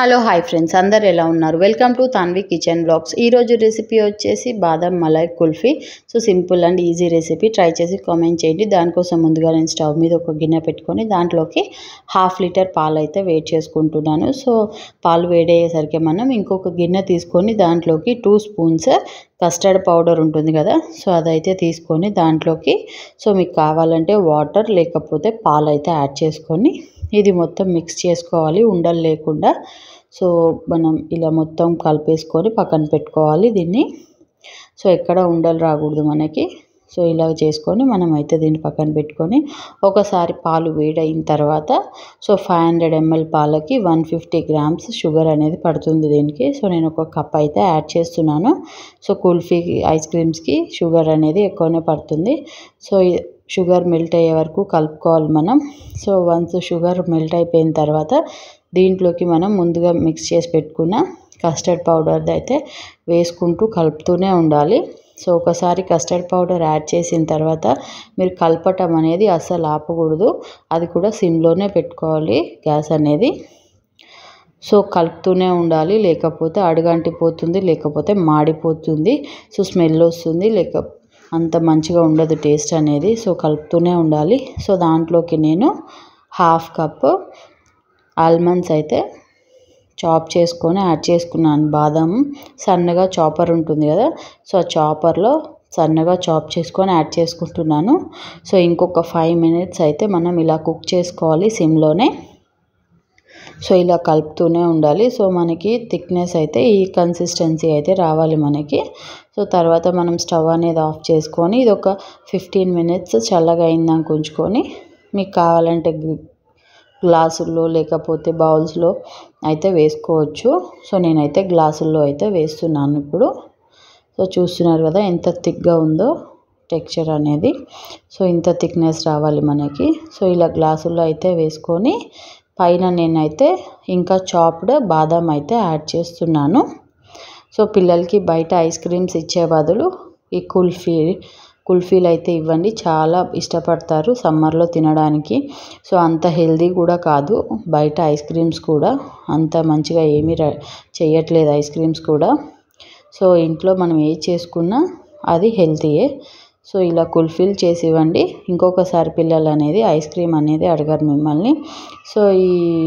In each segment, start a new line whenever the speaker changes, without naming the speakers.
Hello hi friends, అందరు ఎలా ఉన్నారు? Welcome to Tanvi kitchen blogs. ఈరోజు రెసిపీ వచ్చేసి badam malai kulfi. So simple and easy recipe, try చేసి కామెంట్ చేయండి. దానికోసం ముందుగా నేను స్టవ్ మీద ఒక గిన్నె పెట్టుకొని దాంట్లోకి 1/2 లీటర్ పాలు అయితే వేడి చేసుకుంటున్నాను. సో పాలు వేడయ్యేసరికి మనం ఇంకొక గిన్నె తీసుకొని దాంట్లోకి 2 స్పూన్స్ కస్టర్డ్ పౌడర్ ఉంటుంది కదా, సో అదైతే తీసుకొని దాంట్లోకి మీకు కావాలంటే వాటర్ లేకపోతే పాలు అయితే యాడ్ చేసుకొని ఇది మొత్తం మిక్స్ చేసుకోవాలి ఉండలు లేకుండా. సో మనం ఇలా మొత్తం కలిపేసుకొని పక్కన పెట్టుకోవాలి దీన్ని. సో ఎక్కడ ఉండలు రాకూడదు మనకి. సో ఇలా చేసుకొని మనం అయితే దీన్ని పక్కన పెట్టుకొని ఒకసారి పాలు వేడైన తర్వాత 500 ml పాలకి 150 grams షుగర్ అనేది పడుతుంది దీనికి. సో నేను ఒక కప్ అయితే యాడ్ చేస్తున్నాను. సో కుల్ఫీ ఐస్ క్రీమ్స్కి షుగర్ అనేది ఎక్కువనే పడుతుంది. సో షుగర్ మెల్ట్ అయ్యే వరకు కలుపుకోవాలి మనం. సో వన్స్ షుగర్ మెల్ట్ అయిపోయిన తర్వాత దీంట్లోకి మనం ముందుగా మిక్స్ చేసి పెట్టుకున్న కస్టర్డ్ పౌడర్ అయితే వేసుకుంటూ కలుపుతూనే ఉండాలి. సో ఒకసారి కస్టర్డ్ పౌడర్ యాడ్ చేసిన తర్వాత మీరు కలపటం అనేది అస్సలు ఆపకూడదు, అది కూడా సిమ్లోనే పెట్టుకోవాలి గ్యాస్ అనేది. సో కలుపుతూనే ఉండాలి, లేకపోతే అడుగంటిపోతుంది, లేకపోతే మాడిపోతుంది. సో స్మెల్ వస్తుంది, అంత మంచిగా ఉండదు టేస్ట్ అనేది. సో కలుపుతూనే ఉండాలి. సో దాంట్లోకి నేను 1/2 కప్ ఆల్మండ్స్ అయితే చాప్ చేసుకొని యాడ్ చేసుకున్నాను. బాదం సన్నగా చాపర్ ఉంటుంది కదా, సో ఆ చాపర్లో సన్నగా చాప్ చేసుకొని యాడ్ చేసుకుంటున్నాను. సో ఇంకొక 5 minutes అయితే మనం ఇలా కుక్ చేసుకోవాలి సిమ్లోనే. సో ఇలా కలుపుతూనే ఉండాలి. సో మనకి థిక్నెస్ అయితే ఈ కన్సిస్టెన్సీ అయితే రావాలి మనకి. సో తర్వాత మనం స్టవ్ అనేది ఆఫ్ చేసుకొని ఇది ఒక 15 minutes చల్లగా అయిందాక ఉంచుకొని మీకు కావాలంటే గ్లాసుల్లో లేకపోతే బౌల్స్లో అయితే వేసుకోవచ్చు. సో నేనైతే గ్లాసుల్లో అయితే వేస్తున్నాను ఇప్పుడు. సో చూస్తున్నారు కదా ఎంత థిక్గా ఉందో టెక్స్చర్ అనేది. సో ఇంత థిక్నెస్ రావాలి మనకి. సో ఇలా గ్లాసుల్లో అయితే వేసుకొని పైన నేనైతే ఇంకా చాప్డ్ బాదం అయితే యాడ్ చేస్తున్నాను. సో పిల్లలకి బయట ఐస్ క్రీమ్స్ ఇచ్చే బదులు ఈ కుల్ఫీలు అయితే ఇవ్వండి, చాలా ఇష్టపడతారు సమ్మర్లో తినడానికి. సో అంత హెల్దీ కూడా కాదు, బయట ఐస్ క్రీమ్స్ కూడా అంత మంచిగా ఏమీ చేయట్లేదు ఐస్ క్రీమ్స్ కూడా. సో ఇంట్లో మనం ఏది చేసుకున్నా అది హెల్తీయే. సో ఇలా కుల్ఫీలు చేసి ఇవ్వండి. ఇంకొకసారి పిల్లలు అనేది ఐస్ క్రీమ్ అనేది అడగరు మిమ్మల్ని. సో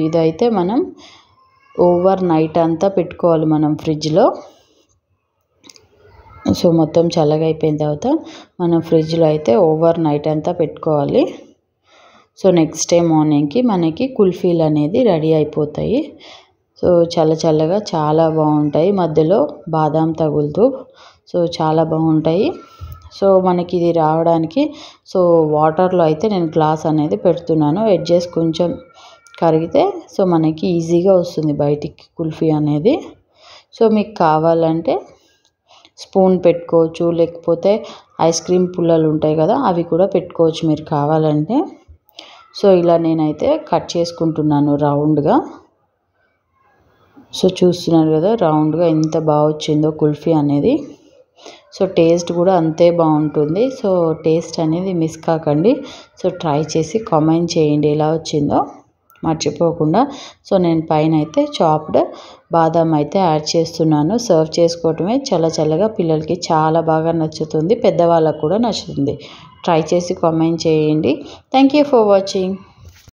ఇదైతే మనం ఓవర్ నైట్ అంతా పెట్టుకోవాలి మనం ఫ్రిడ్జ్లో. సో మొత్తం చల్లగా అయిపోయిన తర్వాత మనం ఫ్రిడ్జ్లో అయితే ఓవర్ నైట్ అంతా పెట్టుకోవాలి. సో నెక్స్ట్ డే మార్నింగ్కి మనకి కుల్ఫీలు అనేది రెడీ అయిపోతాయి. సో చల్లగా చాలా బాగుంటాయి, మధ్యలో బాదాం తగులుతూ. సో చాలా బాగుంటాయి. సో మనకి ఇది రావడానికి సో వాటర్లో అయితే నేను గ్లాస్ అనేది పెడుతున్నాను. ఎడ్జెస్ కొంచెం కరిగితే సో మనకి ఈజీగా వస్తుంది బయటికి కుల్ఫీ అనేది. సో మీకు కావాలంటే స్పూన్ పెట్టుకోవచ్చు, లేకపోతే ఐస్ క్రీమ్ పుల్లలు ఉంటాయి కదా అవి కూడా పెట్టుకోవచ్చు మీరు కావాలంటే. సో ఇలా నేనైతే కట్ చేసుకుంటున్నాను రౌండ్గా. సో చూస్తున్నారు కదా రౌండ్గా ఎంత బాగా వచ్చిందో కుల్ఫీ అనేది. సో టేస్ట్ కూడా అంతే బాగుంటుంది. సో టేస్ట్ అనేది మిస్ కాకండి. సో ట్రై చేసి కామెంట్ చేయండి ఎలా వచ్చిందో మర్చిపోకుండా. సో నేను పైన అయితే చాప్డ్ బాదం అయితే యాడ్ చేస్తున్నాను. సర్వ్ చేసుకోవటమే చల్లగా పిల్లలకి చాలా బాగా నచ్చుతుంది, పెద్దవాళ్ళకు కూడా నచ్చుతుంది. ట్రై చేసి కామెంట్ చేయండి. Thank you for watching.